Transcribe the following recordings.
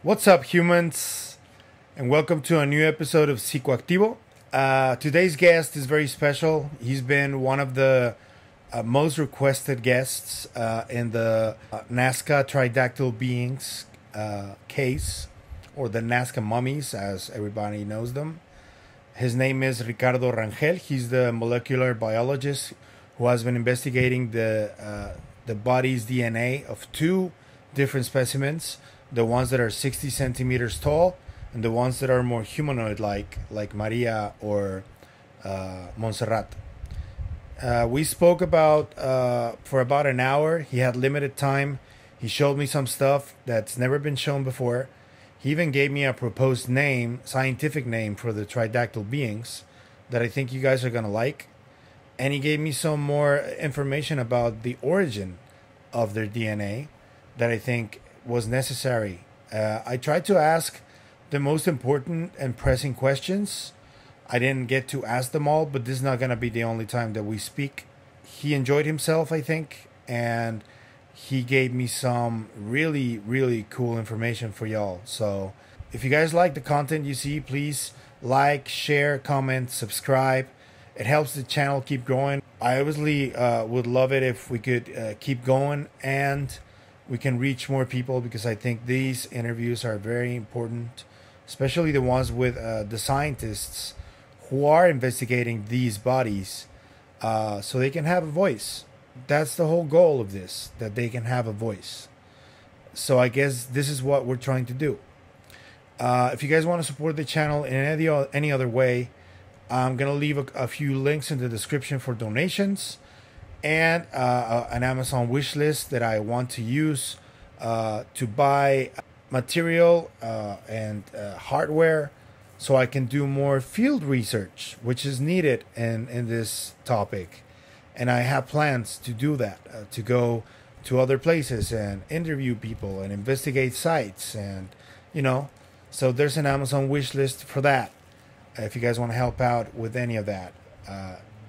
What's up, humans? And welcome to a new episode of Psicoactivo. Today's guest is very special. He's been one of the most requested guests in the Nazca Tridactyl beings case, or the Nazca Mummies, as everybody knows them. His name is Ricardo Rangel. He's the molecular biologist who has been investigating the body's DNA of two different specimens, the ones that are 60 centimeters tall and the ones that are more humanoid-like, like Maria or Montserrat. We spoke for about an hour. He had limited time. He showed me some stuff that's never been shown before. He even gave me a proposed name, scientific name, for the Tridactyl beings that I think you guys are going to like. And he gave me some more information about the origin of their DNA that I think was necessary. I tried to ask the most important and pressing questions. I didn't get to ask them all, but this is not going to be the only time that we speak. He enjoyed himself, I think, and he gave me some really, really cool information for y'all. So if you guys like the content you see, please like, share, comment, subscribe. It helps the channel keep growing. I obviously would love it if we could keep going and we can reach more people, because I think these interviews are very important, especially the ones with the scientists who are investigating these bodies, so they can have a voice. That's the whole goal of this, that they can have a voice. So I guess this is what we're trying to do. If you guys want to support the channel in any other way, I'm going to leave a few links in the description for donations and an Amazon wish list that I want to use to buy material and hardware so I can do more field research, which is needed in this topic. And I have plans to do that, to go to other places and interview people and investigate sites. And, so there's an Amazon wish list for that. If you guys want to help out with any of that.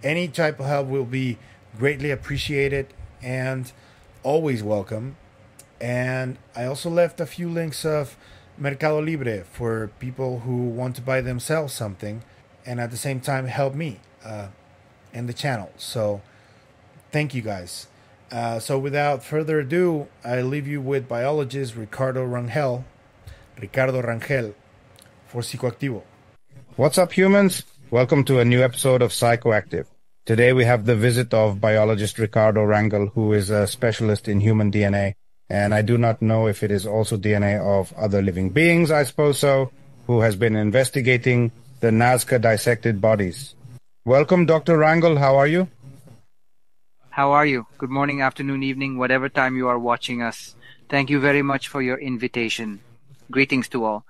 Any type of help will be greatly appreciated and always welcome. And I also left a few links of Mercado Libre for people who want to buy themselves something and at the same time help me and the channel. So thank you guys. So without further ado, I leave you with biologist Ricardo Rangel for Psicoactivo. What's up, humans? Welcome to a new episode of Psicoactive. Today we have the visit of biologist Ricardo Rangel, who is a specialist in human DNA. And I do not know if it is also DNA of other living beings, I suppose so, who has been investigating the Nazca dissected bodies. Welcome, Dr. Rangel. How are you? How are you? Good morning, afternoon, evening, whatever time you are watching us. Thank you very much for your invitation. Greetings to all.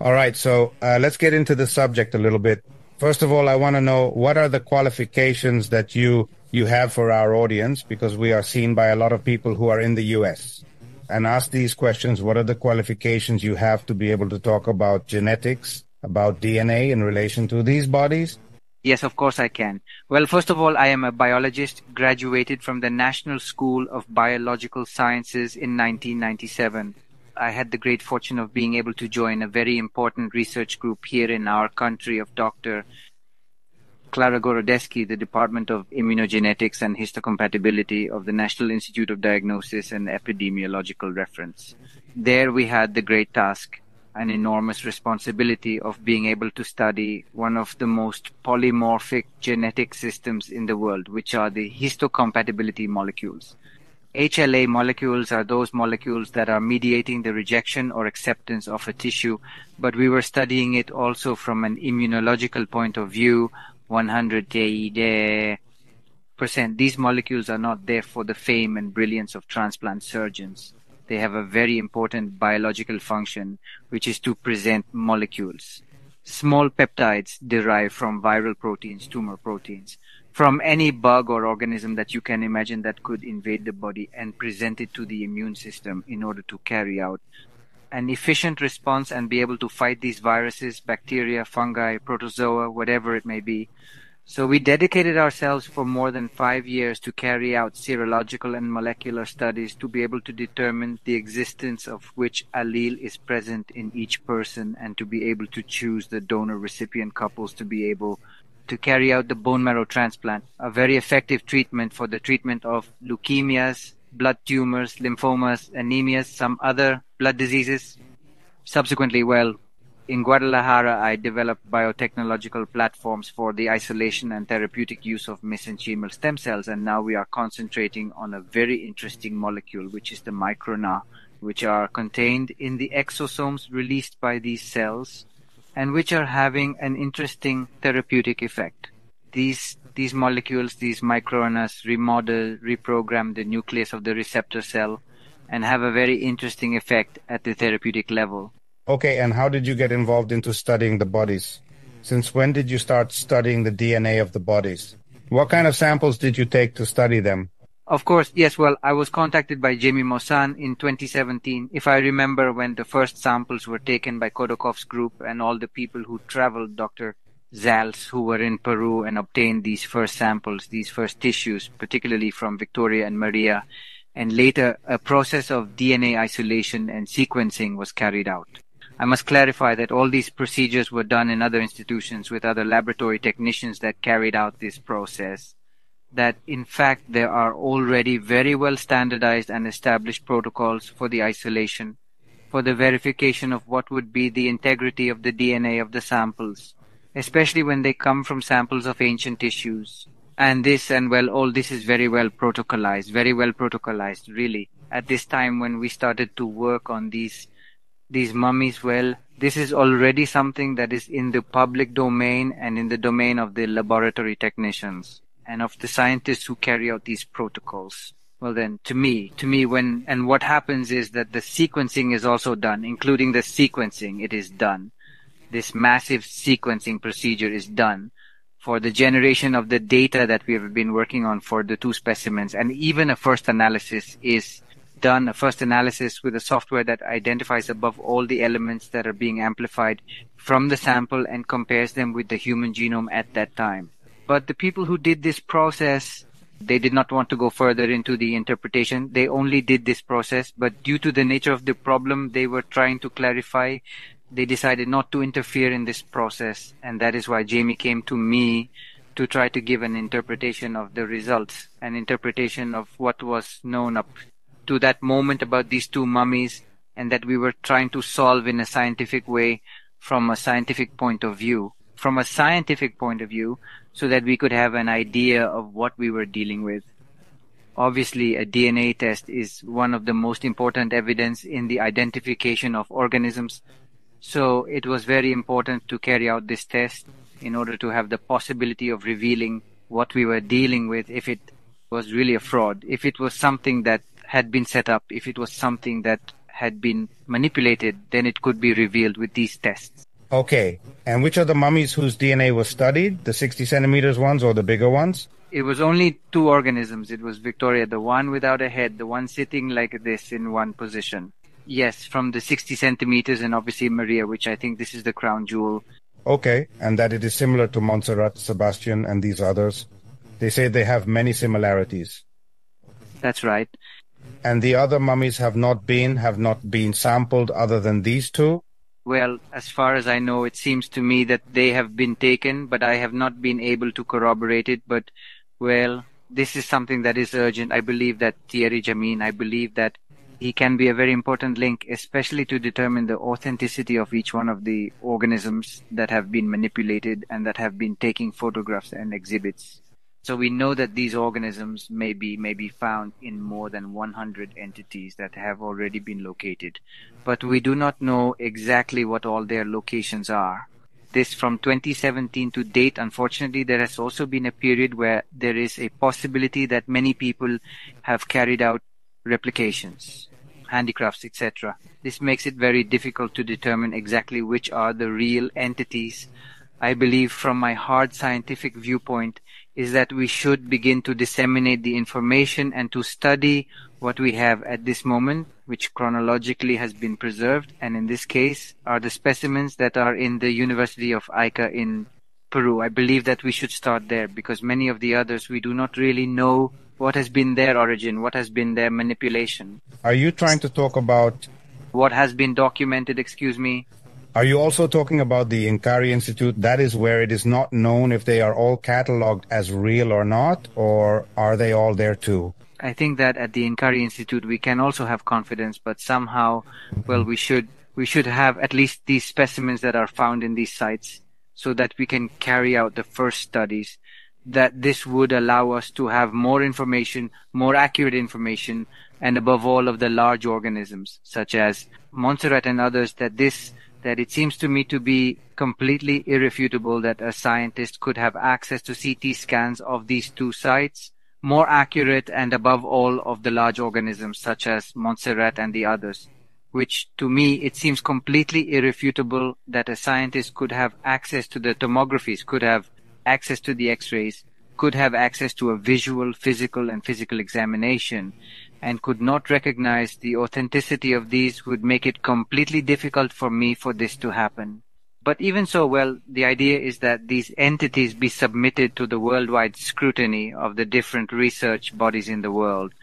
All right, so let's get into the subject a little bit. First of all, I want to know, what are the qualifications that you have for our audience, because we are seen by a lot of people who are in the U.S. And ask these questions: what are the qualifications you have to be able to talk about genetics, about DNA in relation to these bodies? Yes, of course I can. Well, first of all, I am a biologist, graduated from the National School of Biological Sciences in 1997. I had the great fortune of being able to join a very important research group here in our country of Dr. Clara Gorodeski, the Department of Immunogenetics and Histocompatibility of the National Institute of Diagnosis and Epidemiological Reference. There we had the great task, an enormous responsibility of being able to study one of the most polymorphic genetic systems in the world, which are the histocompatibility molecules. HLA molecules are those molecules that are mediating the rejection or acceptance of a tissue, but we were studying it also from an immunological point of view. 100%. These molecules are not there for the fame and brilliance of transplant surgeons. They have a very important biological function, which is to present molecules. Small peptides derived from viral proteins, tumor proteins, from any bug or organism that you can imagine that could invade the body and present it to the immune system in order to carry out an efficient response and be able to fight these viruses, bacteria, fungi, protozoa, whatever it may be. So we dedicated ourselves for more than 5 years to carry out serological and molecular studies to be able to determine the existence of which allele is present in each person and to be able to choose the donor-recipient couples to be able to carry out the bone marrow transplant, a very effective treatment for the treatment of leukemias, blood tumors, lymphomas, anemias, some other blood diseases. Subsequently, in Guadalajara, I developed biotechnological platforms for the isolation and therapeutic use of mesenchymal stem cells, and now we are concentrating on a very interesting molecule, which is the microRNA, which are contained in the exosomes released by these cells, and which are having an interesting therapeutic effect. These molecules, these microRNAs, remodel, reprogram the nucleus of the receptor cell, and have a very interesting effect at the therapeutic level. Okay, and how did you get involved into studying the bodies? Since when did you start studying the DNA of the bodies? What kind of samples did you take to study them? Of course, yes. I was contacted by Jamie Maussan in 2017. If I remember when the first samples were taken by Kodokov's group and all the people who traveled, Dr. Zals, who were in Peru and obtained these first samples, these first tissues, particularly from Victoria and Maria. And later, a process of DNA isolation and sequencing was carried out. I must clarify that all these procedures were done in other institutions with other laboratory technicians that carried out this process. That in fact there are already very well standardized and established protocols for the isolation, for the verification of what would be the integrity of the DNA of the samples, especially when they come from samples of ancient tissues. And all this is very well protocolized, really. At this time when we started to work on these mummies, this is already something that is in the public domain and in the domain of the laboratory technicians and of the scientists who carry out these protocols. Well then, to me, what happens is that the sequencing is also done, including the sequencing, it is done. This massive sequencing procedure is done for the generation of the data that we have been working on for the 2 specimens, and even a first analysis is done, a first analysis with a software that identifies above all the elements that are being amplified from the sample and compares them with the human genome at that time. But the people who did this process, they did not want to go further into the interpretation. They only did this process, but due to the nature of the problem they were trying to clarify, they decided not to interfere in this process. And that is why Jamie came to me to try to give an interpretation of the results, an interpretation of what was known up to that moment about these 2 mummies, and that we were trying to solve in a scientific way from a scientific point of view, so that we could have an idea of what we were dealing with. Obviously, a DNA test is one of the most important evidence in the identification of organisms. So it was very important to carry out this test in order to have the possibility of revealing what we were dealing with, if it was really a fraud, if it was something that had been set up, if it was something that had been manipulated, then it could be revealed with these tests. Okay, and which are the mummies whose DNA was studied, the 60 centimeters ones or the bigger ones? It was only 2 organisms. It was Victoria, the one without a head, the one sitting like this in one position. Yes, from the 60 centimeters, and obviously Maria, which I think this is the crown jewel. Okay, and that it is similar to Montserrat, Sebastian, and these others. They say they have many similarities. That's right. And the other mummies have not been sampled other than these 2? Well, as far as I know, it seems to me that they have been taken, but I have not been able to corroborate it. But, this is something that is urgent. I believe that Thierry Jamin, I believe that he can be a very important link, especially to determine the authenticity of each one of the organisms that have been manipulated and that have been taking photographs and exhibits. So we know that these organisms may be found in more than 100 entities that have already been located. But we do not know exactly what all their locations are. This from 2017 to date, unfortunately, there has also been a period where there is a possibility that many people have carried out replications, handicrafts, etc. This makes it very difficult to determine exactly which are the real entities. I believe from my hard scientific viewpoint is that we should begin to disseminate the information and to study what we have at this moment, which chronologically has been preserved, and in this case are the specimens that are in the University of Ica in Peru. I believe that we should start there because many of the others, we do not really know what has been their origin, what has been their manipulation. Are you trying to talk about... What has been documented, excuse me? Are you also talking about the Inkari Institute? That is where it is not known if they are all catalogued as real or not, or are they all there too? I think that at the Inkari Institute we can also have confidence, but somehow, well, we should have at least these specimens that are found in these sites so that we can carry out the first studies. That this would allow us to have more information, more accurate information, and above all of the large organisms such as Montserrat and others, that it seems to me to be completely irrefutable that a scientist could have access to CT scans of these two sites, more accurate and above all of the large organisms such as Montserrat and the others, which to me it seems completely irrefutable that a scientist could have access to the tomographies, could have access to the x-rays, could have access to a visual, physical examination, and could not recognize the authenticity of these would make it completely difficult for me for this to happen. But even so, well, the idea is that these entities be submitted to the worldwide scrutiny of the different research bodies in the world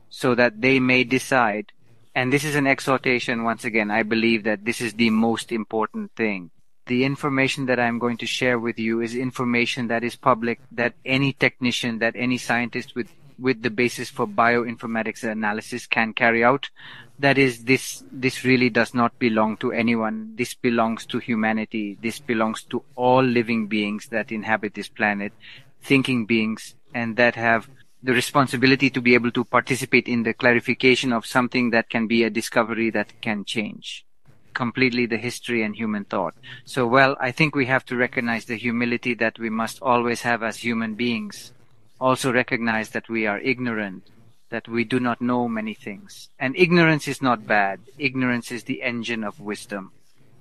so that they may decide. And this is an exhortation, once again, I believe that this is the most important thing. The information that I'm going to share with you is information that is public, that any technician, that any scientist with the basis for bioinformatics analysis can carry out. That is, this really does not belong to anyone. This belongs to humanity. This belongs to all living beings that inhabit this planet, thinking beings, and that have the responsibility to be able to participate in the clarification of something that can be a discovery that can change completely the history and human thought. So, well, I think we have to recognize the humility that we must always have as human beings. Also recognize that we are ignorant, that we do not know many things. And ignorance is not bad. Ignorance is the engine of wisdom.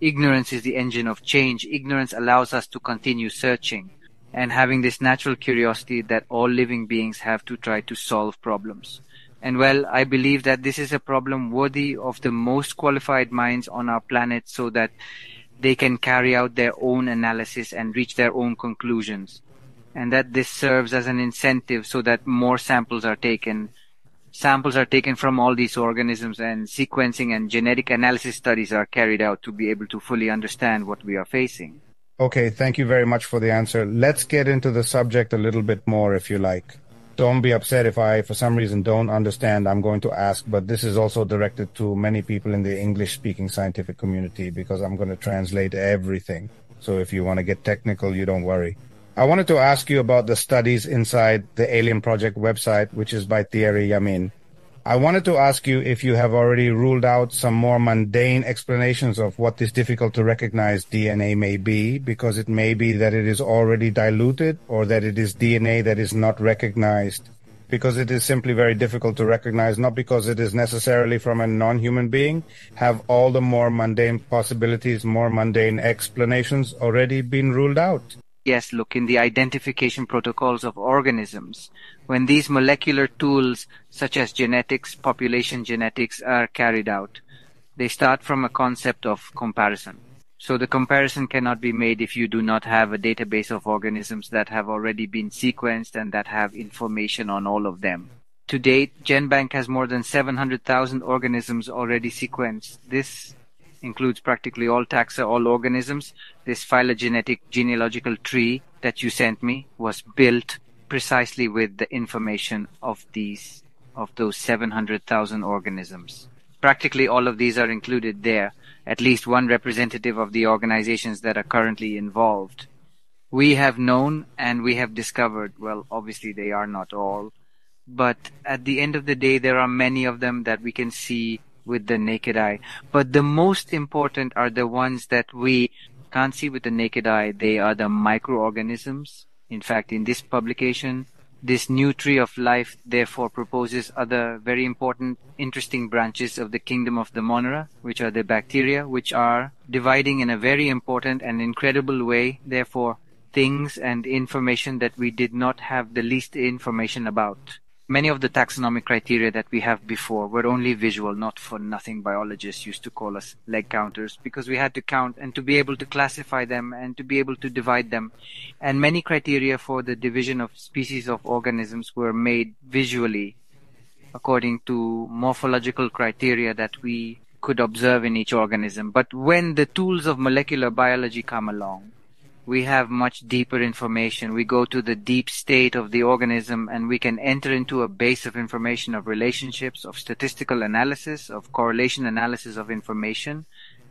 Ignorance is the engine of change. Ignorance allows us to continue searching and having this natural curiosity that all living beings have to try to solve problems. And well, I believe that this is a problem worthy of the most qualified minds on our planet so that they can carry out their own analysis and reach their own conclusions. And that this serves as an incentive so that more samples are taken. Samples are taken from all these organisms and sequencing and genetic analysis studies are carried out to be able to fully understand what we are facing. Okay, thank you very much for the answer. Let's get into the subject a little bit more if you like. Don't be upset if I, for some reason, don't understand. I'm going to ask, but this is also directed to many people in the English-speaking scientific community because I'm going to translate everything. So if you want to get technical, you don't worry. I wanted to ask you about the studies inside the Alien Project website, which is by Thierry Yamin. I wanted to ask you if you have already ruled out some more mundane explanations of what this difficult to recognize DNA may be, because it may be that it is already diluted or that it is DNA that is not recognized, because it is simply very difficult to recognize, not because it is necessarily from a non-human being. Have all the more mundane possibilities, more mundane explanations already been ruled out? Yes, look, in the identification protocols of organisms, when these molecular tools such as genetics, population genetics are carried out, they start from a concept of comparison. So the comparison cannot be made if you do not have a database of organisms that have already been sequenced and that have information on all of them. To date, GenBank has more than 700,000 organisms already sequenced. This includes practically all taxa, all organisms. This phylogenetic genealogical tree that you sent me was built precisely with the information of those 700,000 organisms. Practically all of these are included there, at least one representative of the organizations that are currently involved. We have known and we have discovered, well, obviously they are not all, but at the end of the day, there are many of them that we can see with the naked eye. But the most important are the ones that we can't see with the naked eye. They are the microorganisms. In fact, in this publication, this new tree of life therefore proposes other very important, interesting branches of the kingdom of the Monera, which are the bacteria, which are dividing in a very important and incredible way, therefore, things and information that we did not have the least information about. Many of the taxonomic criteria that we have before were only visual. Not for nothing biologists used to call us leg counters, because we had to count and to be able to classify them and to be able to divide them. And many criteria for the division of species of organisms were made visually according to morphological criteria that we could observe in each organism. But when the tools of molecular biology come along, we have much deeper information. We go to the deep state of the organism and we can enter into a base of information, of relationships, of statistical analysis, of correlation analysis of information.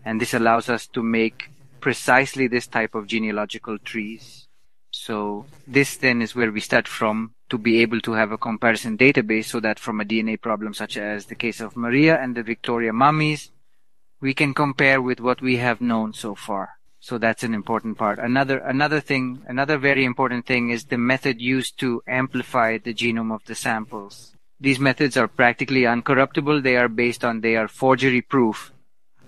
And this allows us to make precisely this type of genealogical trees. So this then is where we start from, to be able to have a comparison database, so that from a DNA problem such as the case of Maria and the Victoria mummies, we can compare with what we have known so far. So that's an important part. Another very important thing is the method used to amplify the genome of the samples. These methods are practically uncorruptible. They are forgery proof,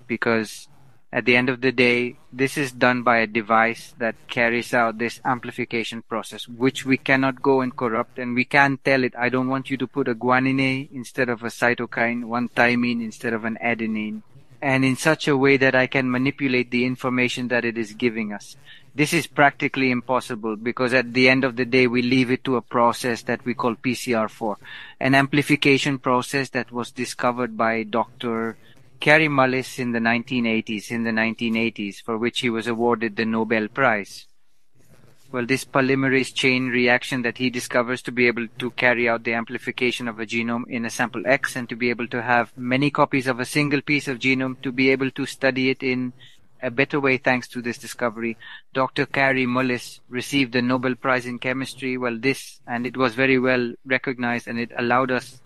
because at the end of the day, this is done by a device that carries out this amplification process, which we cannot go and corrupt, and we can't tell it, I don't want you to put a guanine instead of a cytokine, one thymine instead of an adenine, and in such a way that I can manipulate the information that it is giving us. This is practically impossible, because at the end of the day, we leave it to a process that we call PCR4, an amplification process that was discovered by Dr. Kary Mullis in the 1980s, for which he was awarded the Nobel Prize. Well, this polymerase chain reaction that he discovers to be able to carry out the amplification of a genome in a sample X, and to be able to have many copies of a single piece of genome, to be able to study it in a better way thanks to this discovery. Dr. Kary Mullis received the Nobel Prize in Chemistry. Well, and it was very well recognized, and it allowed us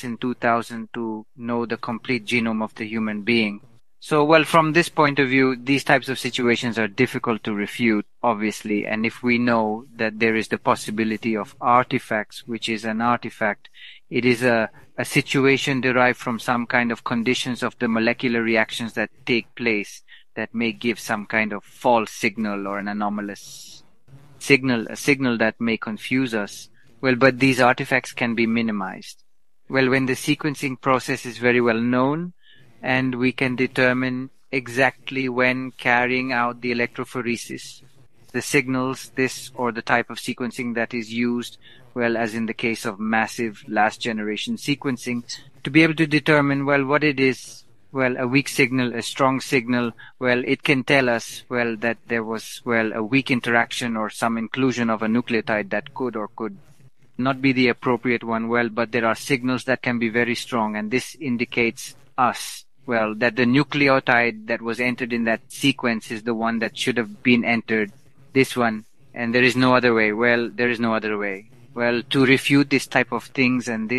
in 2000 to know the complete genome of the human being. So, well, from this point of view, these types of situations are difficult to refute, obviously. And if we know that there is the possibility of artifacts, which is an artifact, it is a situation derived from some kind of conditions of the molecular reactions that take place that may give some kind of false signal or an anomalous signal, a signal that may confuse us. Well, but these artifacts can be minimized. Well, when the sequencing process is very well known, and we can determine exactly when carrying out the electrophoresis, the signals, this or the type of sequencing that is used, well, as in the case of massive last generation sequencing, to be able to determine, well, what it is. Well, a weak signal, a strong signal, well, it can tell us, well, that there was, well, a weak interaction or some inclusion of a nucleotide that could or could not be the appropriate one. Well, but there are signals that can be very strong, and this indicates us, well, that the nucleotide that was entered in that sequence is the one that should have been entered, this one, and there is no other way. Well, there is no other way. Well, to refute this type of things, and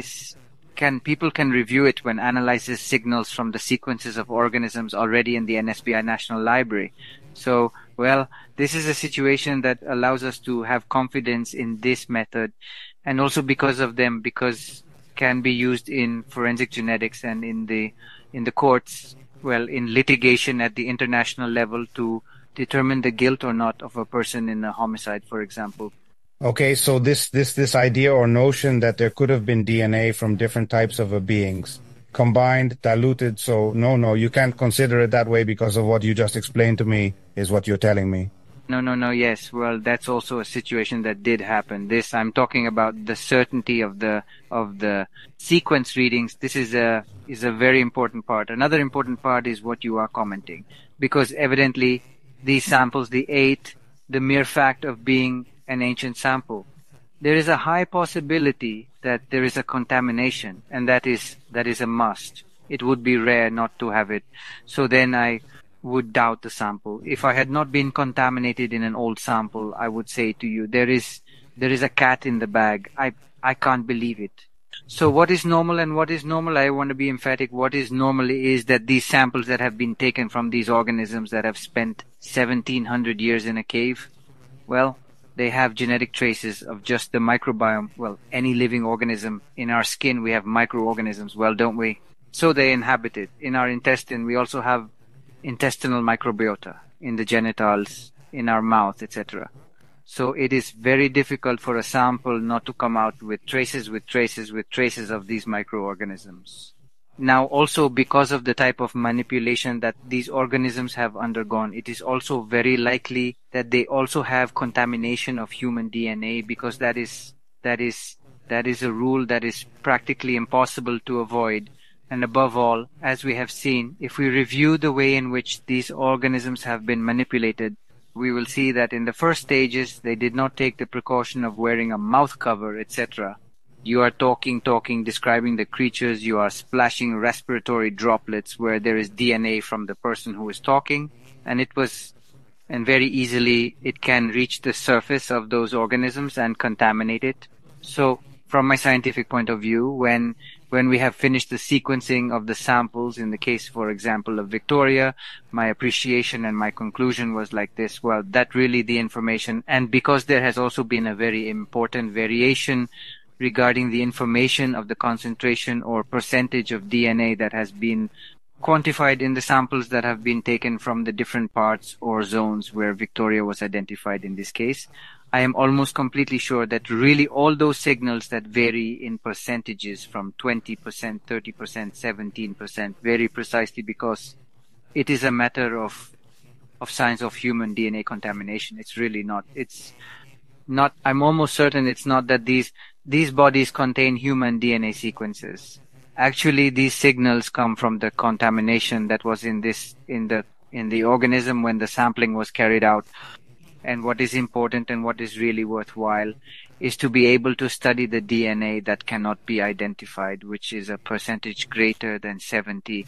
people can review it when analyzes signals from the sequences of organisms already in the NSBI National Library. So, well, this is a situation that allows us to have confidence in this method, and also because can be used in forensic genetics and in the courts, well, in litigation at the international level to determine the guilt or not of a person in a homicide, for example. Okay, so this idea or notion that there could have been DNA from different types of beings combined, diluted, so no, you can't consider it that way because of what you just explained to me, is what you're telling me. No, yes. Well, that's also a situation that did happen. I'm talking about the certainty of the sequence readings. This is a very important part. Another important part is what you are commenting, because evidently these samples, the mere fact of being an ancient sample, there is a high possibility that there is a contamination, and that is a must. It would be rare not to have it. So then I would doubt the sample. If I had not been contaminated in an old sample, I would say to you, there is a cat in the bag. I can't believe it. So what is normal and what is normal? I want to be emphatic. What is normal is that these samples that have been taken from these organisms that have spent 1700 years in a cave, well, they have genetic traces of just the microbiome. Well, any living organism. In our skin, we have microorganisms, well, don't we? So they inhabit it. In our intestine, we also have intestinal microbiota, in the genitals, in our mouth, etc. So it is very difficult for a sample not to come out with traces of these microorganisms. Now, also because of the type of manipulation that these organisms have undergone, it is also very likely that they also have contamination of human DNA, because that is a rule that is practically impossible to avoid. And above all, as we have seen, if we review the way in which these organisms have been manipulated, we will see that in the first stages, they did not take the precaution of wearing a mouth cover, etc. You are talking, describing the creatures, you are splashing respiratory droplets where there is DNA from the person who is talking, and very easily it can reach the surface of those organisms and contaminate it. So, from my scientific point of view, when we have finished the sequencing of the samples, in the case, for example, of Victoria, my appreciation and my conclusion was like this: well, that really the information, and because there has also been a very important variation regarding the information of the concentration or percentage of DNA that has been quantified in the samples that have been taken from the different parts or zones where Victoria was identified in this case, I am almost completely sure that really all those signals that vary in percentages from 20%, 30%, 17%, very precisely because it is a matter of science of human DNA contamination. It's really not. It's not. I'm almost certain it's not that these bodies contain human DNA sequences. Actually, these signals come from the contamination that was in the organism when the sampling was carried out. And what is important and what is really worthwhile is to be able to study the DNA that cannot be identified, which is a percentage greater than 70%.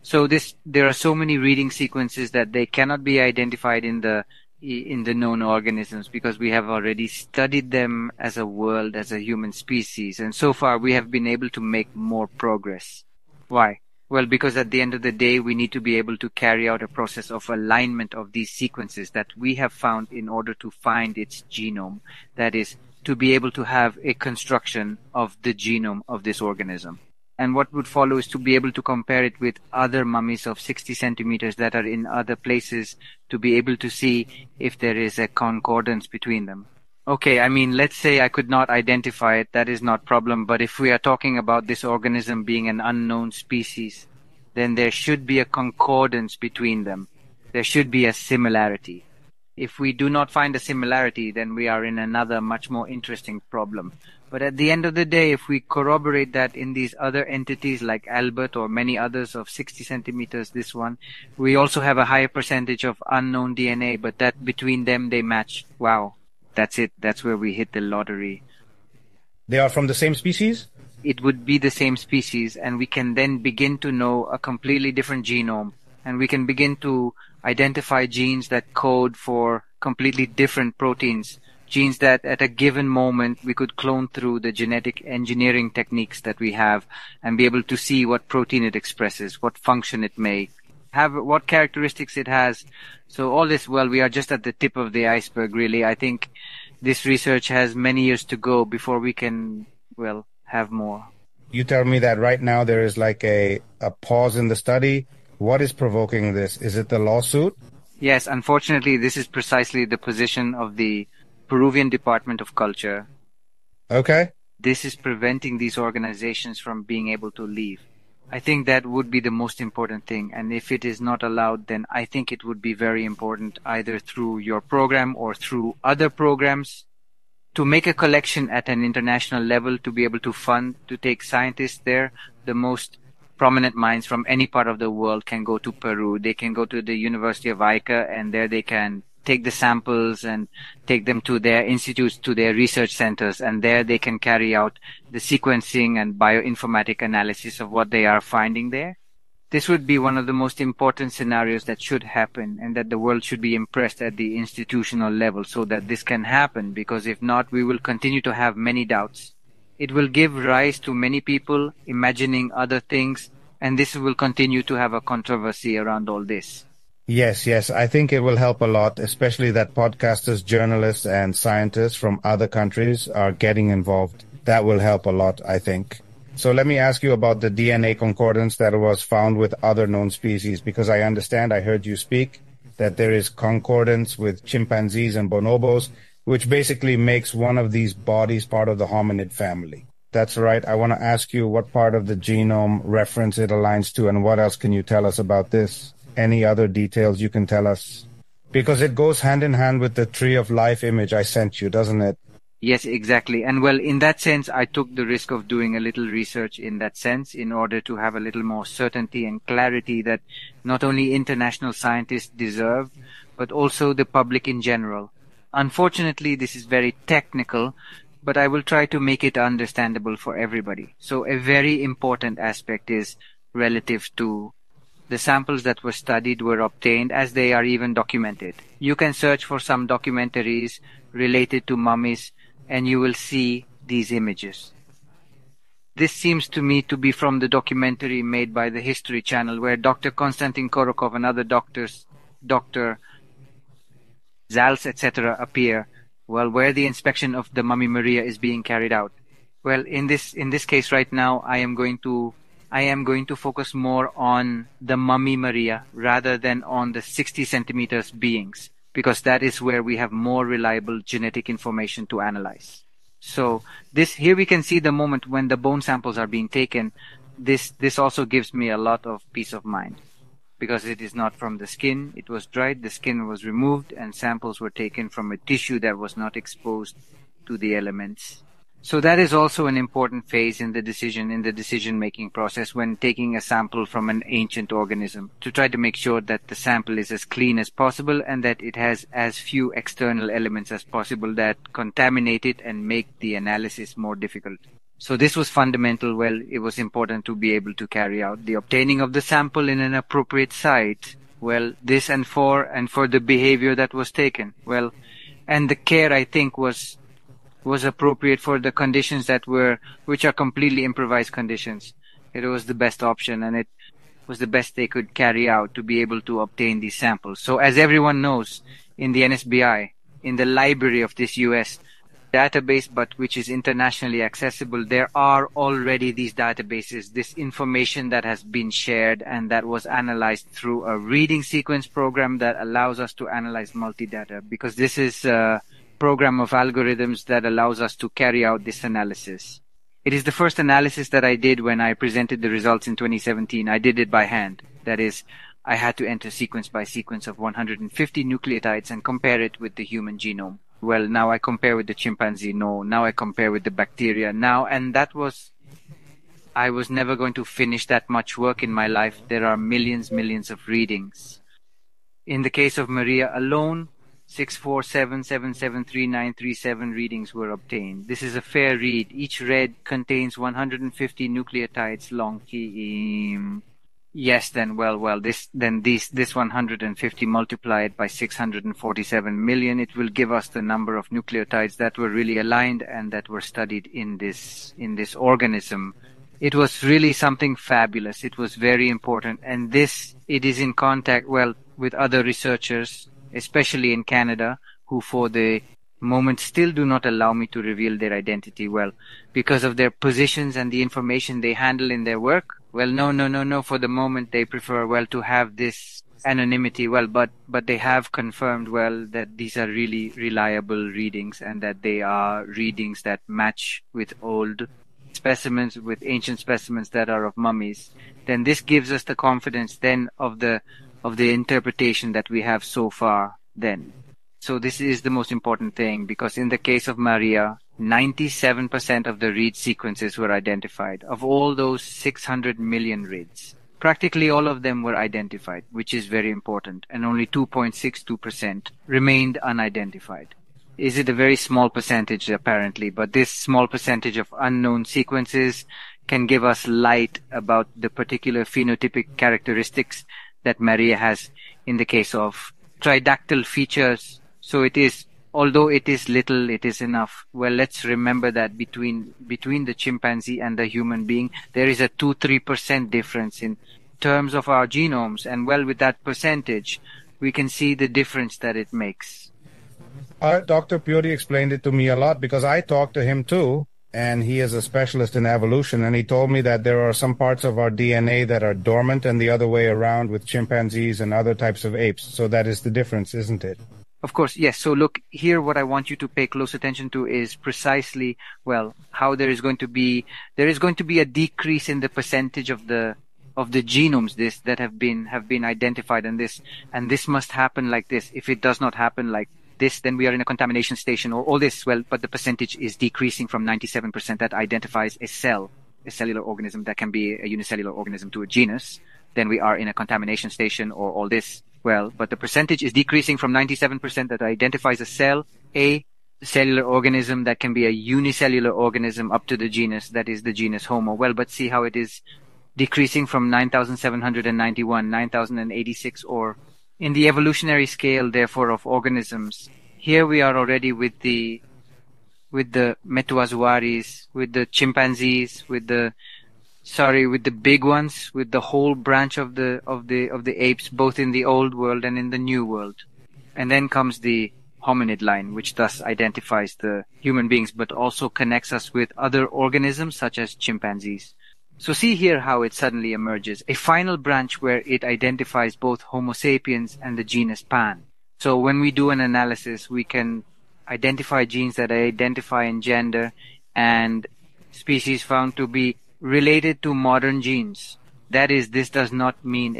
So there are so many reading sequences that they cannot be identified in the known organisms, because we have already studied them as a world, as a human species, and so far we have been able to make more progress. Why? Well, because at the end of the day, we need to be able to carry out a process of alignment of these sequences that we have found in order to find its genome. That is, to be able to have a construction of the genome of this organism. And what would follow is to be able to compare it with other mummies of 60 centimeters that are in other places, to be able to see if there is a concordance between them. Okay, I mean, let's say I could not identify it, that is not problem, but if we are talking about this organism being an unknown species, then there should be a concordance between them. There should be a similarity. If we do not find a similarity, then we are in another much more interesting problem. But at the end of the day, if we corroborate that in these other entities like Albert or many others of 60 centimeters, this one, we also have a higher percentage of unknown DNA, but that between them they match. Wow. That's it. That's where we hit the lottery. They are from the same species? It would be the same species, and we can then begin to know a completely different genome, and we can begin to identify genes that code for completely different proteins, genes that at a given moment we could clone through the genetic engineering techniques that we have and be able to see what protein it expresses, what function it may have, what characteristics it has. So all this, well, we are just at the tip of the iceberg, really. I think this research has many years to go before we can, well, have more. You tell me that right now there is like a pause in the study. What is provoking this? Is it the lawsuit? Yes, unfortunately, this is precisely the position of the Peruvian Department of Culture. Okay. This is preventing these organizations from being able to leave. I think that would be the most important thing. And if it is not allowed, then I think it would be very important, either through your program or through other programs, to make a collection at an international level, to be able to fund, to take scientists there. The most prominent minds from any part of the world can go to Peru. They can go to the University of Ica, and there they can take the samples and take them to their institutes, to their research centers, and there they can carry out the sequencing and bioinformatic analysis of what they are finding there. This would be one of the most important scenarios that should happen, and that the world should be impressed at the institutional level so that this can happen, because if not, we will continue to have many doubts. It will give rise to many people imagining other things, and this will continue to have a controversy around all this. Yes. I think it will help a lot, especially that podcasters, journalists, and scientists from other countries are getting involved. That will help a lot, I think. So let me ask you about the DNA concordance that was found with other known species, because I understand, I heard you speak, that there is concordance with chimpanzees and bonobos, which basically makes one of these bodies part of the hominid family. That's right. I want to ask you what part of the genome reference it aligns to, and what else can you tell us about this? Any other details you can tell us? Because it goes hand in hand with the Tree of Life image I sent you, doesn't it? Yes, exactly. And well, in that sense, I took the risk of doing a little research in that sense in order to have a little more certainty and clarity that not only international scientists deserve, but also the public in general. Unfortunately, this is very technical, but I will try to make it understandable for everybody. So a very important aspect is relative to the samples that were studied were obtained as they are even documented. You can search for some documentaries related to mummies and you will see these images. This seems to me to be from the documentary made by the History Channel where Dr. Konstantin Korokov and other doctors, Dr. Zals, etc. appear, well, where the inspection of the mummy Maria is being carried out. Well, in this case right now, I am going to focus more on the mummy Maria rather than on the 60 centimeters beings, because that is where we have more reliable genetic information to analyze. So here we can see the moment when the bone samples are being taken. This also gives me a lot of peace of mind, because it is not from the skin. It was dried, the skin was removed, and samples were taken from a tissue that was not exposed to the elements. So that is also an important phase in the decision-making process when taking a sample from an ancient organism, to try to make sure that the sample is as clean as possible and that it has as few external elements as possible that contaminate it and make the analysis more difficult. So this was fundamental. Well, it was important to be able to carry out the obtaining of the sample in an appropriate site. Well, this and for the behavior that was taken. Well, and the care, I think, was appropriate for the conditions which are completely improvised conditions. It was the best option, and it was the best they could carry out to be able to obtain these samples. So as everyone knows, in the NSBI, in the library of this US database, but which is internationally accessible, there are already these databases, this information that has been shared and that was analyzed through a reading sequence program that allows us to analyze multi-data, because this is a program of algorithms that allows us to carry out this analysis. It is the first analysis that I did when I presented the results in 2017. I did it by hand. That is, I had to enter sequence by sequence of 150 nucleotides and compare it with the human genome. Well, now I compare with the chimpanzee. No, now I compare with the bacteria. I was never going to finish that much work in my life. There are millions of readings. In the case of Maria alone, 647773937 readings were obtained. This is a fair read. Each read contains 150 nucleotides long. Yes, then this 150 multiplied by 647 million, it will give us the number of nucleotides that were really aligned and that were studied in this organism. It was really something fabulous. It was very important, and it is in contact with other researchers, especially in Canada, who for the moment still do not allow me to reveal their identity, because of their positions and the information they handle in their work. No. For the moment, they prefer, to have this anonymity. But they have confirmed, that these are really reliable readings and that they are readings that match with old specimens, with ancient specimens that are of mummies. Then this gives us the confidence then of the interpretation that we have so far then. So this is the most important thing, because in the case of Maria, 97% of the read sequences were identified. Of all those 600 million reads, practically all of them were identified, which is very important, and only 2.62% remained unidentified. Is it a very small percentage apparently, but this small percentage of unknown sequences can give us light about the particular phenotypic characteristics that Maria has in the case of tridactyl features. So it is, although it is little, it is enough. Let's remember that between the chimpanzee and the human being, there is a 2-3% difference in terms of our genomes. And with that percentage, we can see the difference that it makes. Dr. Puri explained it to me a lot, because I talked to him too. and he is a specialist in evolution, and he told me that there are some parts of our DNA that are dormant and the other way around with chimpanzees and other types of apes. So that is the difference, isn't it? Of course, yes. So look, here what I want you to pay close attention to is precisely, how there is going to be a decrease in the percentage of the genomes that have been identified, and this must happen like this. If it does not happen like this, then we are in a contamination station or all this. But the percentage is decreasing from 97% that identifies a cellular organism that can be a unicellular organism to a genus. Then we are in a contamination station or all this. But the percentage is decreasing from 97% that identifies a cellular organism that can be a unicellular organism up to the genus, that is the genus Homo. But see how it is decreasing from 9,791, 9,086, or in the evolutionary scale, therefore, of organisms. Here we are already with the metazoaries, with the chimpanzees, with the big ones, with the whole branch of the apes, both in the old world and in the new world. And then comes the hominid line, which thus identifies the human beings, but also connects us with other organisms such as chimpanzees. So see here how it suddenly emerges, a final branch where it identifies both Homo sapiens and the genus Pan. So when we do an analysis, we can identify genes that identify in gender and species found to be related to modern genes. That is, it does not mean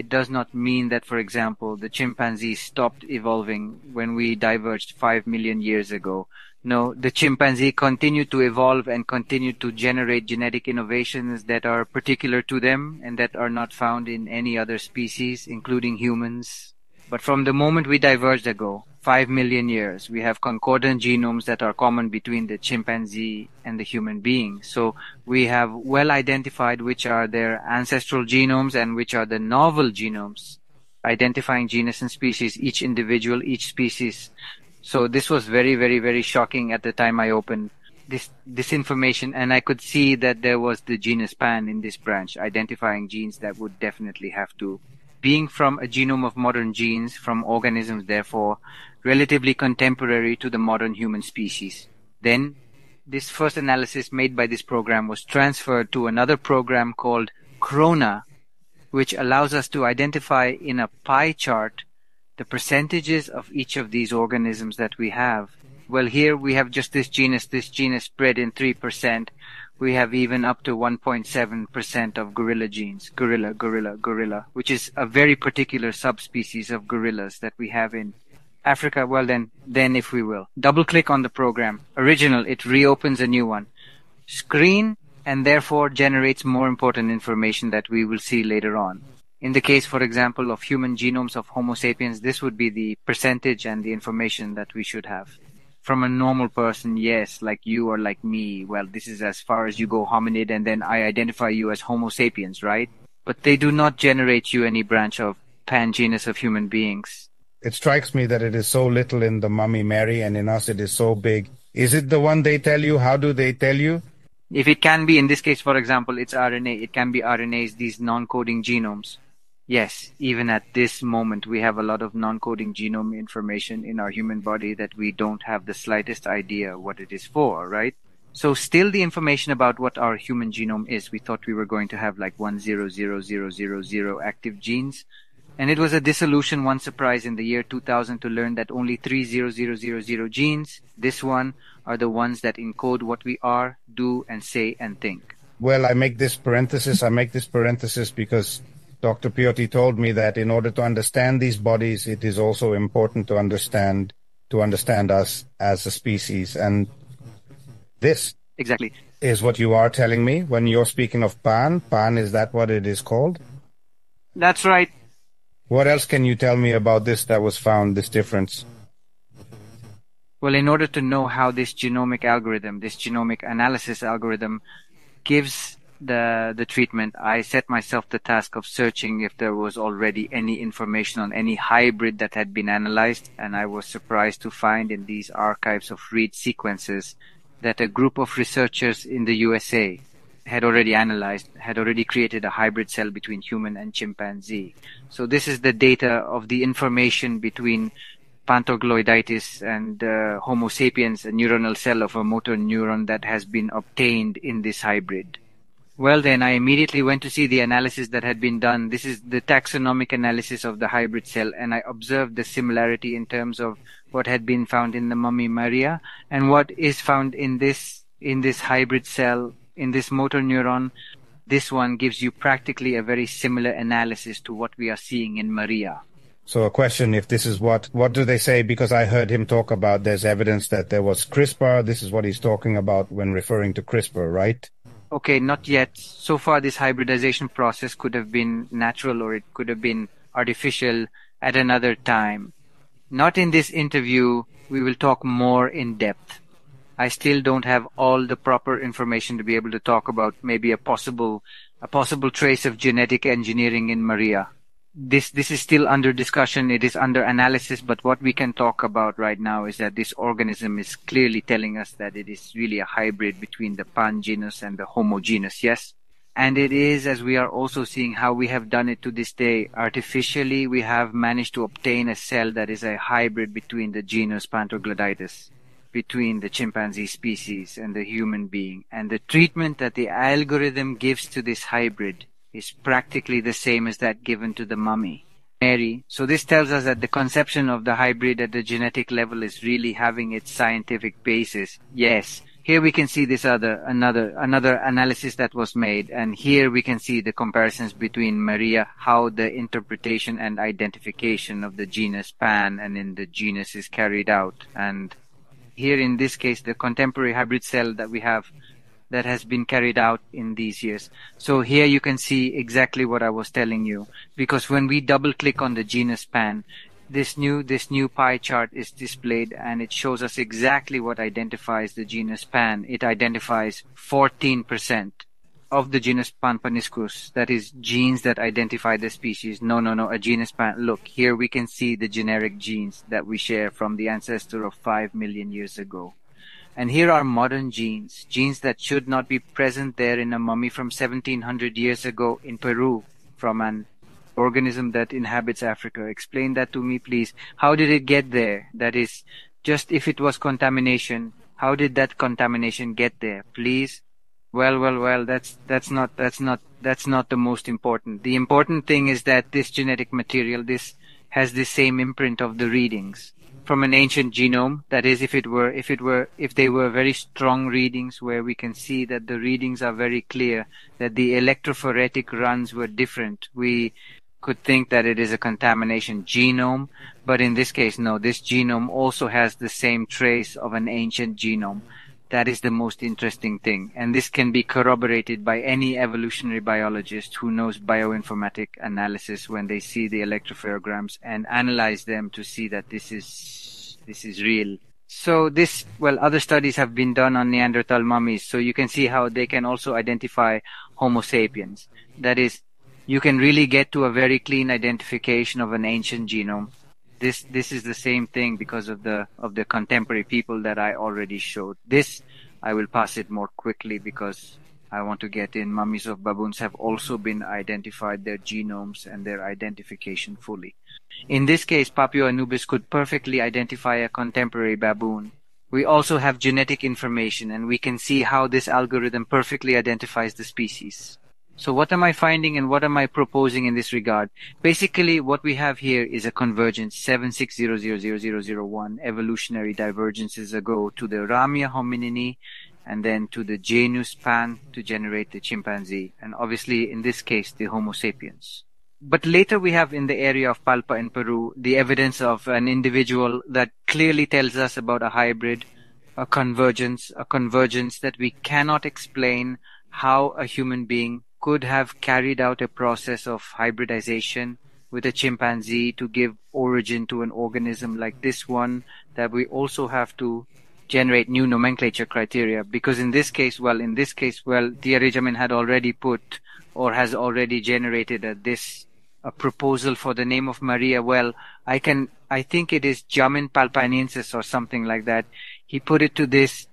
that, for example, the chimpanzee stopped evolving when we diverged 5 million years ago. No, the chimpanzee continued to evolve and continued to generate genetic innovations that are particular to them and that are not found in any other species, including humans. But from the moment we diverged ago, 5 million years, we have concordant genomes that are common between the chimpanzee and the human being. So we have well identified which are their ancestral genomes and which are the novel genomes, identifying genus and species, each individual, each species. So this was very, very, very shocking at the time I opened this information, and I could see that there was the genus Pan in this branch, identifying genes that would definitely have to, being from a genome of modern genes, from organisms, therefore, relatively contemporary to the modern human species. Then, this first analysis made by this program was transferred to another program called Krona, which allows us to identify in a pie chart the percentages of each of these organisms that we have. Here we have just this genus spread in 3%. We have even up to 1.7% of gorilla genes, gorilla, which is a very particular subspecies of gorillas that we have in Africa. Then if we will, double click on the program, original, it reopens a new one. Screen, and therefore generates more important information that we will see later on. In the case, for example, of human genomes of Homo sapiens, this would be the percentage and the information that we should have. From a normal person, yes, like you or like me, this is as far as you go, hominid, and then I identify you as Homo sapiens, right? But they do not generate you any branch of pangenus of human beings. It strikes me that it is so little in the mummy Mary, and in us it is so big. Is it the one they tell you? How do they tell you? If it can be, in this case, for example, it's RNA. It can be RNAs, these non-coding genomes. Yes, even at this moment, we have a lot of non-coding genome information in our human body that we don't have the slightest idea what it is for, right? So still the information about what our human genome is, we thought we were going to have like 100,000 active genes. And it was a dissolution, one surprise in the year 2000 to learn that only 300,000 genes, this one, are the ones that encode what we are, do, and say, and think. I make this parenthesis because Dr. Pioti told me that in order to understand these bodies, it is also important to understand us as a species. And this exactly is what you are telling me when you're speaking of Pan. Pan, is that what it is called? That's right. What else can you tell me about this that was found, this difference? In order to know how this genomic analysis algorithm gives the treatment, I set myself the task of searching if there was already any information on any hybrid that had been analyzed, and I was surprised to find in these archives of read sequences that a group of researchers in the USA had already created a hybrid cell between human and chimpanzee. So this is the data of the information between pantogloiditis and Homo sapiens, a neuronal cell of a motor neuron that has been obtained in this hybrid. Well, then I immediately went to see the analysis that had been done. This is the taxonomic analysis of the hybrid cell, and I observed the similarity in terms of what had been found in the mummy Maria and what is found in this hybrid cell, in this motor neuron. This one gives you practically a very similar analysis to what we are seeing in Maria. So a question, if this is what do they say? Because I heard him talk about there's evidence that there was CRISPR. This is what he's talking about when referring to CRISPR, right? Okay, not yet. So far, this hybridization process could have been natural or it could have been artificial at another time. Not in this interview. We will talk more in depth. I still don't have all the proper information to be able to talk about maybe a possible trace of genetic engineering in Maria. This is still under discussion. It is under analysis, but what we can talk about right now is that this organism is clearly telling us that it is really a hybrid between the Pan genus and the Homo genus, yes? And it is, as we are also seeing how we have done it to this day. Artificially, we have managed to obtain a cell that is a hybrid between the genus Pantogloiditis, between the chimpanzee species and the human being. And the treatment that the algorithm gives to this hybrid is practically the same as that given to the mummy Mary. So this tells us that the conception of the hybrid at the genetic level is really having its scientific basis. Yes, here we can see this another analysis that was made, and here we can see the comparisons between Maria, how the interpretation and identification of the genus Pan and in the genus is carried out. And here in this case, the contemporary hybrid cell that we have that has been carried out in these years. So here you can see exactly what I was telling you, because when we double click on the genus Pan, this new pie chart is displayed and it shows us exactly what identifies the genus Pan. It identifies 14% of the genus Pan paniscus, that is genes that identify the species. No, a genus Pan. Look, here we can see the generic genes that we share from the ancestor of 5 million years ago. And here are modern genes that should not be present there in a mummy from 1700 years ago in Peru from an organism that inhabits Africa. Explain that to me, please. How did it get there? That is, just if it was contamination, how did that contamination get there? Please. Well, that's not the most important. The important thing is that this genetic material, this has the same imprint of the readings from an ancient genome. That is, if they were very strong readings where we can see that the readings are very clear, that the electrophoretic runs were different, we could think that it is a contamination genome. But in this case, no, this genome also has the same trace of an ancient genome. That is the most interesting thing. And this can be corroborated by any evolutionary biologist who knows bioinformatic analysis when they see the electropherograms and analyze them to see that this is real. So other studies have been done on Neanderthal mummies. So you can see how they can also identify Homo sapiens. That is, you can really get to a very clean identification of an ancient genome. This is the same thing because of the contemporary people that I already showed. This, I will pass it more quickly because I want to get in. Mummies of baboons have also been identified, their genomes and their identification fully. In this case, Papio Anubis could perfectly identify a contemporary baboon. We also have genetic information and we can see how this algorithm perfectly identifies the species. So what am I finding and what am I proposing in this regard? Basically, what we have here is a convergence 76000001 evolutionary divergences ago to the Ramia hominini and then to the genus Pan to generate the chimpanzee. And obviously, in this case, the Homo sapiens. But later we have in the area of Palpa in Peru, the evidence of an individual that clearly tells us about a hybrid, a convergence that we cannot explain how a human being could have carried out a process of hybridization with a chimpanzee to give origin to an organism like this one, that we also have to generate new nomenclature criteria. Because in this case, Thierry Jamin had already put or has already generated a proposal for the name of Maria. Well, I think it is Jamin palpaniensis or something like that. He put it to this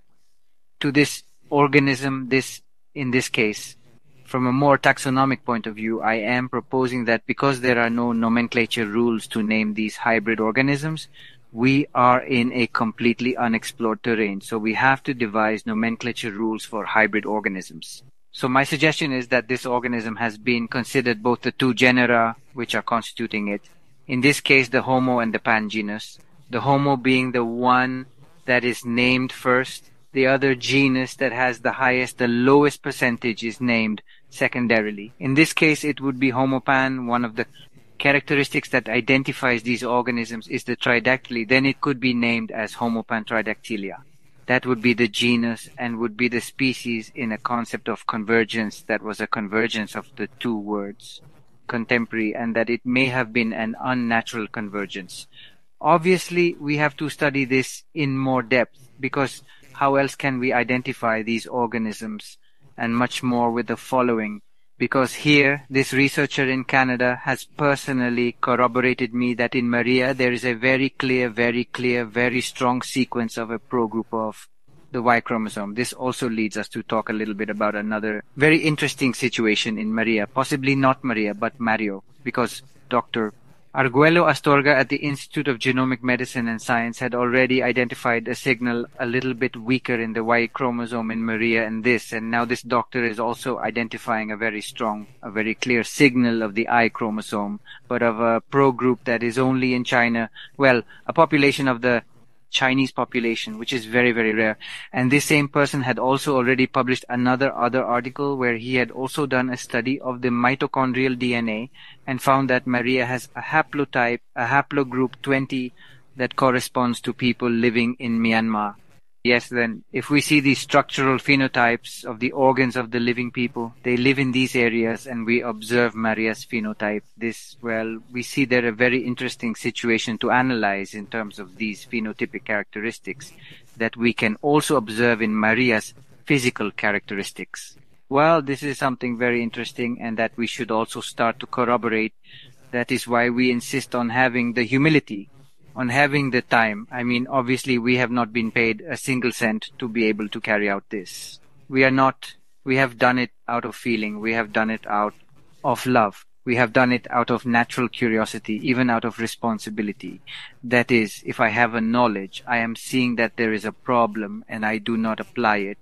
organism, in this case. From a more taxonomic point of view, I am proposing that because there are no nomenclature rules to name these hybrid organisms, we are in a completely unexplored terrain. So we have to devise nomenclature rules for hybrid organisms. So my suggestion is that this organism has been considered both the two genera which are constituting it. In this case, the Homo and the Pan genus. The Homo being the one that is named first. The other genus that has the highest, the lowest percentage is named secondarily. In this case, it would be Homo Pan. One of the characteristics that identifies these organisms is the Tridactyl. Then it could be named as Homo Pan Tridactylia. That would be the genus and would be the species in a concept of convergence that was a convergence of the two words, contemporary, and that it may have been an unnatural convergence. Obviously, we have to study this in more depth, because how else can we identify these organisms, and much more with the following. Because here, this researcher in Canada has personally corroborated me that in Maria, there is a very clear, very strong sequence of a progroup of the Y chromosome. This also leads us to talk a little bit about another very interesting situation in Maria, possibly not Maria, but Mario, because Dr. Arguello Astorga at the Institute of Genomic Medicine and Science had already identified a signal a little bit weaker in the Y chromosome in Maria and now this doctor is also identifying a very strong, a very clear signal of the I chromosome, but of a progroup that is only in China, well, a population of the Chinese population, which is very, very rare. And this same person had also already published other article where he had also done a study of the mitochondrial DNA and found that Maria has a haplotype, a haplogroup 20 that corresponds to people living in Myanmar. Yes, then if we see the structural phenotypes of the organs of the living people, they live in these areas and we observe Maria's phenotype. We see there a very interesting situation to analyze in terms of these phenotypic characteristics that we can also observe in Maria's physical characteristics. Well, this is something very interesting and that we should also start to corroborate. That is why we insist on having the humility, on having the time. I mean, obviously we have not been paid a single cent to be able to carry out this. We have done it out of feeling. We have done it out of love. We have done it out of natural curiosity, even out of responsibility. That is, if I have a knowledge, I am seeing that there is a problem and I do not apply it,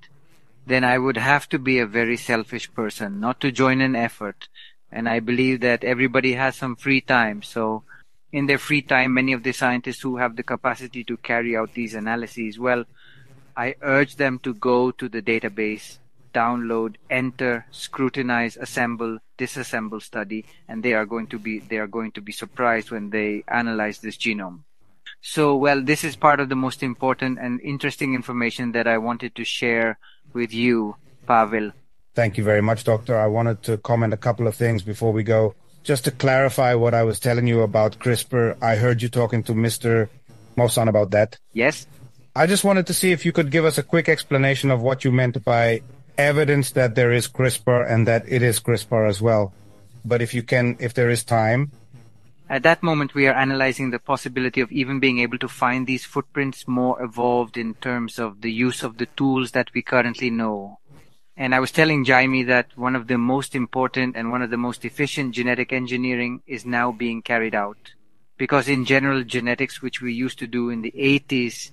then I would have to be a very selfish person, not to join an effort. And I believe that everybody has some free time, so in their free time, many of the scientists who have the capacity to carry out these analyses, well, I urge them to go to the database, download, enter, scrutinize, assemble, disassemble, study, and they are going to be surprised when they analyze this genome. So, well, this is part of the most important and interesting information that I wanted to share with you, Pavel. Thank you very much, Doctor. I wanted to comment a couple of things before we go. Just to clarify what I was telling you about CRISPR, I heard you talking to Mr. Mohsen about that. Yes. I just wanted to see if you could give us a quick explanation of what you meant by evidence that there is CRISPR and that it is CRISPR as well. But if there is time. At that moment, we are analyzing the possibility of even being able to find these footprints more evolved in terms of the use of the tools that we currently know. And I was telling Jaime that one of the most important and one of the most efficient genetic engineering is now being carried out. Because in general genetics, which we used to do in the 80s,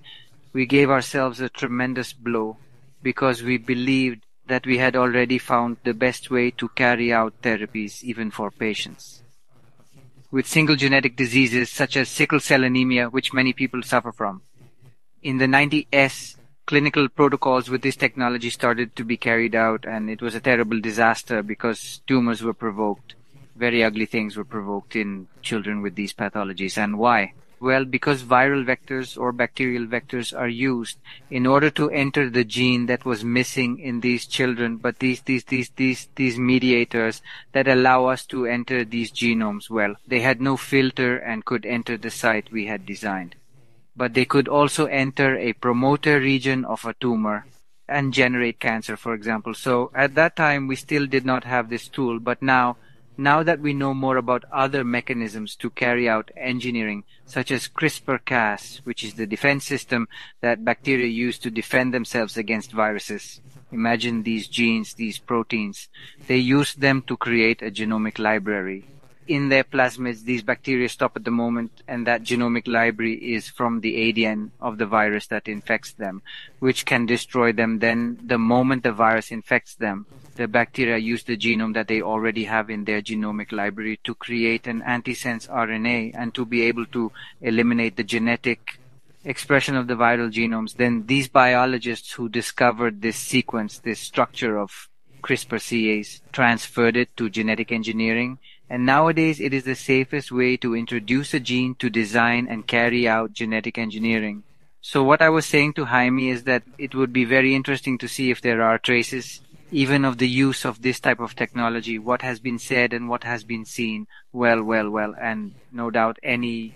we gave ourselves a tremendous blow because we believed that we had already found the best way to carry out therapies even for patients. With single genetic diseases such as sickle cell anemia, which many people suffer from. In the 90s, clinical protocols with this technology started to be carried out, and it was a terrible disaster because tumors were provoked. Very ugly things were provoked in children with these pathologies. And why? Well, because viral vectors or bacterial vectors are used in order to enter the gene that was missing in these children, but these mediators that allow us to enter these genomes, well, they had no filter and could enter the site we had designed. But they could also enter a promoter region of a tumor and generate cancer, for example. So at that time, we still did not have this tool. But now that we know more about other mechanisms to carry out engineering, such as CRISPR-Cas, which is the defense system that bacteria use to defend themselves against viruses. Imagine these genes, these proteins. They use them to create a genomic library. in their plasmids, these bacteria stop at the moment, and that genomic library is from the ADN of the virus that infects them, which can destroy them. Then the moment the virus infects them, the bacteria use the genome that they already have in their genomic library to create an antisense RNA and to be able to eliminate the genetic expression of the viral genomes. Then these biologists who discovered this sequence, this structure of CRISPR-Cas, transferred it to genetic engineering. And nowadays it is the safest way to introduce a gene to design and carry out genetic engineering. So what I was saying to Jaime is that it would be very interesting to see if there are traces even of the use of this type of technology, what has been said and what has been seen. Well, and no doubt any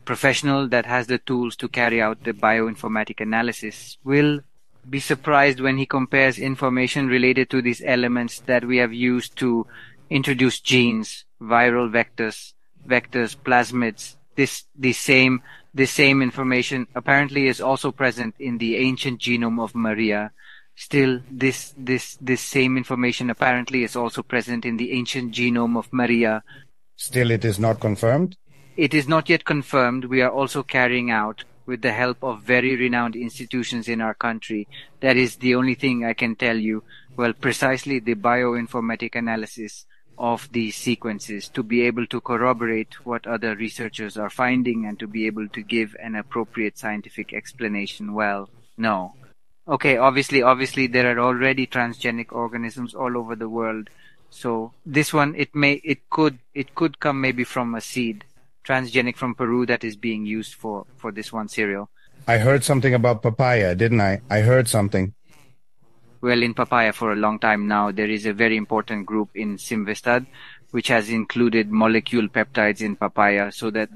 professional that has the tools to carry out the bioinformatic analysis will be surprised when he compares information related to these elements that we have used to introduce genes, viral vectors, plasmids. This same information apparently is also present in the ancient genome of Maria. Still, this same information apparently is also present in the ancient genome of Maria. Still, it is not confirmed? It is not yet confirmed. We are also carrying out, with the help of very renowned institutions in our country. That is the only thing I can tell you. Well, precisely the bioinformatic analysis of these sequences to be able to corroborate what other researchers are finding and to be able to give an appropriate scientific explanation. Well, no. Okay, obviously there are already transgenic organisms all over the world. So this one, it could come maybe from a seed, transgenic from Peru, that is being used for this one cereal. I heard something about papaya, didn't I? I heard something. Well, in papaya for a long time now, there is a very important group in Simvestad, which has included molecule peptides in papaya so that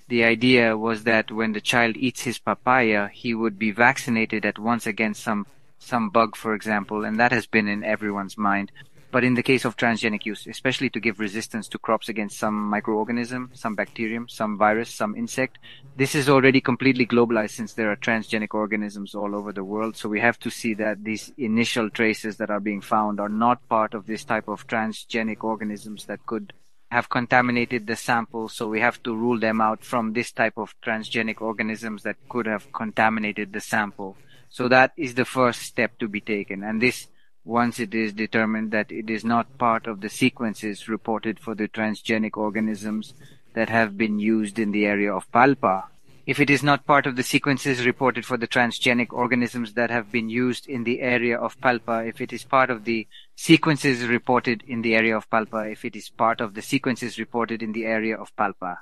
the idea was that when the child eats his papaya, he would be vaccinated at once against some bug, for example, and that has been in everyone's mind. But in the case of transgenic use, especially to give resistance to crops against some microorganism, some bacterium, some virus, some insect, this is already completely globalized since there are transgenic organisms all over the world. So we have to see that these initial traces that are being found are not part of this type of transgenic organisms that could have contaminated the sample. So we have to rule them out from this type of transgenic organisms that could have contaminated the sample. So that is the first step to be taken. And this, once it is determined that it is not part of the sequences reported for the transgenic organisms that have been used in the area of Palpa, if it is not part of the sequences reported for the transgenic organisms that have been used in the area of Palpa, if it is part of the sequences reported in the area of Palpa, if it is part of the sequences reported in the area of Palpa,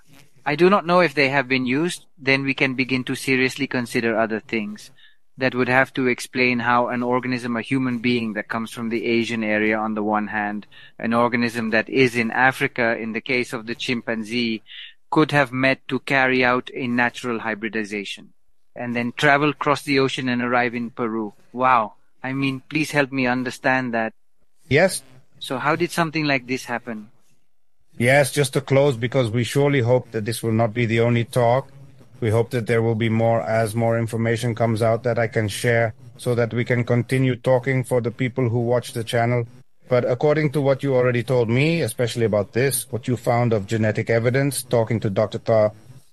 I do not know if they have been used, then we can begin to seriously consider other things. That would have to explain how an organism, a human being that comes from the Asian area on the one hand, an organism that is in Africa, in the case of the chimpanzee, could have met to carry out a natural hybridization and then travel across the ocean and arrive in Peru. Wow. I mean, please help me understand that. Yes. So how did something like this happen? Yes, just to close, because we surely hope that this will not be the only talk. We hope that there will be more as more information comes out that I can share so that we can continue talking for the people who watch the channel. But according to what you already told me, especially about this, what you found of genetic evidence, talking to Dr.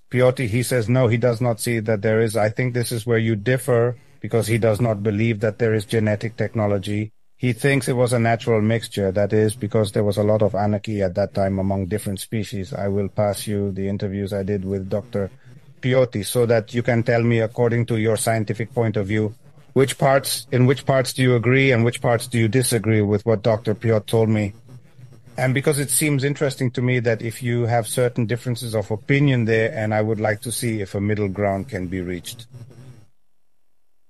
Piotti, he says no, he does not see that there is. I think this is where you differ, because he does not believe that there is genetic technology. He thinks it was a natural mixture. That is because there was a lot of anarchy at that time among different species. I will pass you the interviews I did with Dr. Piotti so that you can tell me, according to your scientific point of view, in which parts do you agree and which parts do you disagree with what Dr. Piotti told me. And because it seems interesting to me that if you have certain differences of opinion there, and I would like to see if a middle ground can be reached.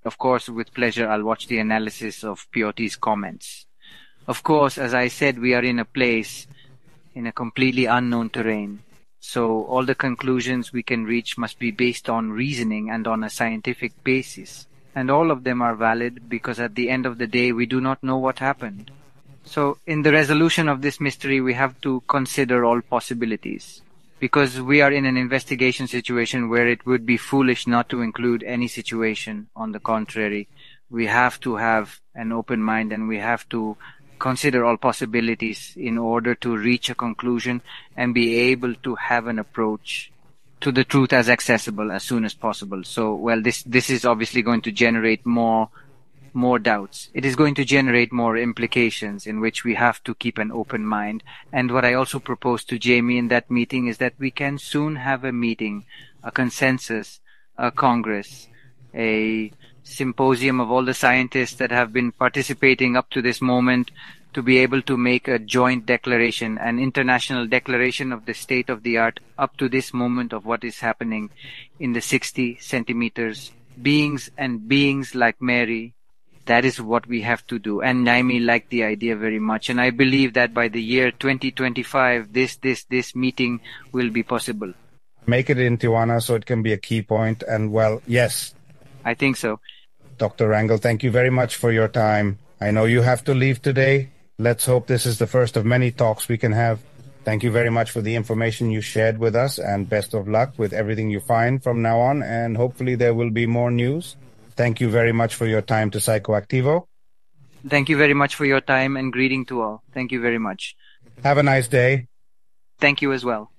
Of course, with pleasure, I'll watch the analysis of Piotti's comments. Of course, as I said, we are in a place, in a completely unknown terrain. So all the conclusions we can reach must be based on reasoning and on a scientific basis. And all of them are valid because at the end of the day, we do not know what happened. So in the resolution of this mystery, we have to consider all possibilities. Because we are in an investigation situation where it would be foolish not to include any situation. On the contrary, we have to have an open mind and we have to consider all possibilities in order to reach a conclusion and be able to have an approach to the truth as accessible as soon as possible. So, well, this is obviously going to generate more doubts. It is going to generate more implications in which we have to keep an open mind. And what I also proposed to Jamie in that meeting is that we can soon have a meeting, a consensus, a congress, a symposium of all the scientists that have been participating up to this moment, to be able to make a joint declaration, an international declaration of the state of the art up to this moment of what is happening in the 60 centimeters. Beings and beings like Mary, that is what we have to do. And Naomi liked the idea very much. And I believe that by the year 2025, this meeting will be possible. Make it in Tijuana so it can be a key point. And well, yes. I think so. Dr. Rangel, thank you very much for your time. I know you have to leave today. Let's hope this is the first of many talks we can have. Thank you very much for the information you shared with us, and best of luck with everything you find from now on. And hopefully there will be more news. Thank you very much for your time to Psicoactivo. Thank you very much for your time, and greeting to all. Thank you very much. Have a nice day. Thank you as well.